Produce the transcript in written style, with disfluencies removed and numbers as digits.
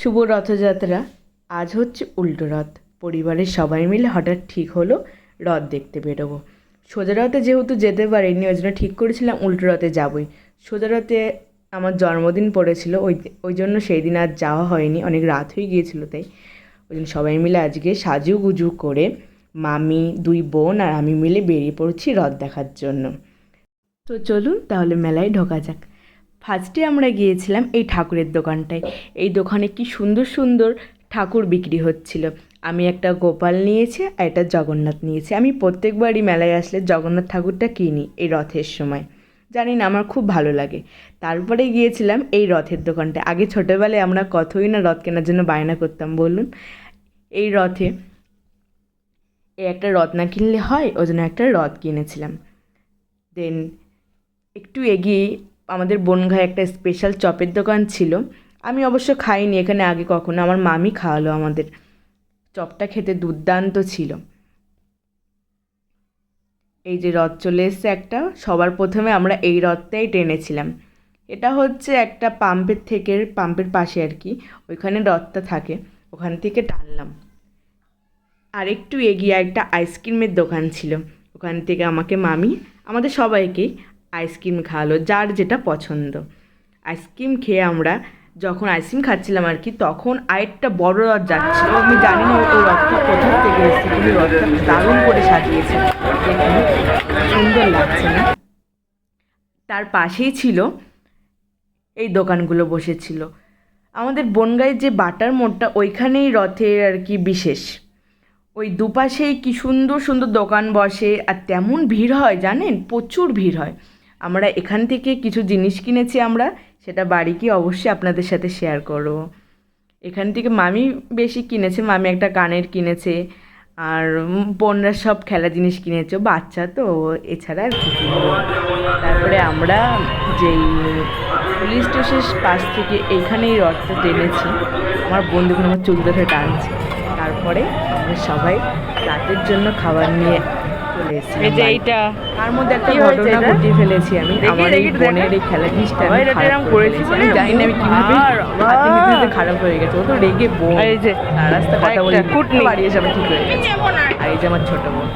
শুভ রথযাত্রা। আজ হচ্ছে উল্টো রথ। পরিবারের সবাই মিলে হঠাৎ ঠিক হলো রথ দেখতে বেরোবো। সোজা রথে যেহেতু যেতে পারিনি, ওই জন্য ঠিক করেছিলাম উল্টো রথে যাবই। সোজা রথে আমার জন্মদিন পড়েছিল, ওই জন্য সেই দিন আর যাওয়া হয়নি, অনেক রাত হয়ে গিয়েছিল। তাই ওই জন্য সবাই মিলে আজকে সাজুগুজু করে মামি, দুই বোন আর আমি মিলে বেরিয়ে পড়ছি রথ দেখার জন্য। তো চলুন তাহলে মেলায় ঢোকা যাক। ফার্স্টে আমরা গিয়েছিলাম এই ঠাকুরের দোকানটায়। এই দোকানে কি সুন্দর সুন্দর ঠাকুর বিক্রি হচ্ছিল। আমি একটা গোপাল নিয়েছি আর একটা জগন্নাথ নিয়েছি। আমি প্রত্যেকবারই মেলায় আসলে জগন্নাথ ঠাকুরটা কিনি এই রথের সময়, জানি না আমার খুব ভালো লাগে। তারপরে গিয়েছিলাম এই রথের দোকানটায়। আগে ছোটোবেলায় আমরা কতই না রথ কেনার জন্য বায়না করতাম বলুন। এই রথে একটা রথ না কিনলে হয়, ওই জন্য একটা রথ কিনেছিলাম। দেন একটু এগিয়ে আমাদের বনগাঁয় একটা স্পেশাল চপের দোকান ছিল। আমি অবশ্য খাইনি এখানে আগে কখনো, আমার মামি খাওয়ালো আমাদের। চপটা খেতে দুর্দান্ত ছিল। এই যে রথ চলে এসছে একটা, সবার প্রথমে আমরা এই রথটাই টেনেছিলাম। এটা হচ্ছে একটা পাম্পের পাশে আর কি, ওইখানে রথটা থাকে, ওখান থেকে টানলাম। আর একটু এগিয়ে একটা আইসক্রিমের দোকান ছিল, ওখান থেকে আমাকে মামি আমাদের সবাইকেই আইসক্রিম খাওয়ালো, যার যেটা পছন্দ। আইসক্রিম খেয়ে আমরা যখন আইসক্রিম খাচ্ছিলাম আর কি, তখন আরেকটা বড় রথ যাচ্ছিলো। আমি জানি না ওই রথটা কোথা থেকে এসেছে, কিন্তু রথটা দারুণ করে সাজিয়েছে, দেখুন সুন্দর লাগছে না? তার পাশেই ছিল এই দোকানগুলো বসেছিল। আমাদের বনগাঁয়ের যে বাটার মোড়টা, ওইখানেই রথের আর কি বিশেষ। ওই দুপাশেই কি সুন্দর সুন্দর দোকান বসে, আর তেমন ভিড় হয় জানেন, প্রচুর ভিড় হয়। আমরা এখান থেকে কিছু জিনিস কিনেছি, আমরা সেটা বাড়ি গিয়ে অবশ্যই আপনাদের সাথে শেয়ার করব। এখান থেকে মামি বেশি কিনেছে, মামি একটা কানের কিনেছে, আর বোনরা সব খেলা জিনিস কিনেছে, বাচ্চা তো, এছাড়া আর কিছু। তারপরে আমরা যেই পুলিশ স্টেশনের পাশ থেকে এইখানেই রথটা টেনেছি, আমার বন্ধুগুলো আমার চুল ধরে টানছে। তারপরে আমরা সবাই রাতের জন্য খাবার নিয়ে চলে এসেছি। তার মধ্যে একটা ঘটনা ঘটিয়ে ফেলেছি আমি। আমার এই বোনের এই খেলা জিনিসটা আমি খারাপ করেছি, আমি জানি না আমি কীভাবে হাতে নিতে নিতে খারাপ হয়ে গেছে। ও তো রেগে বোন, রাস্তা কথা বলে বাড়ি এসে আমার ঠিক হয়ে গেছে। আর এই যে আমার ছোটো বোন।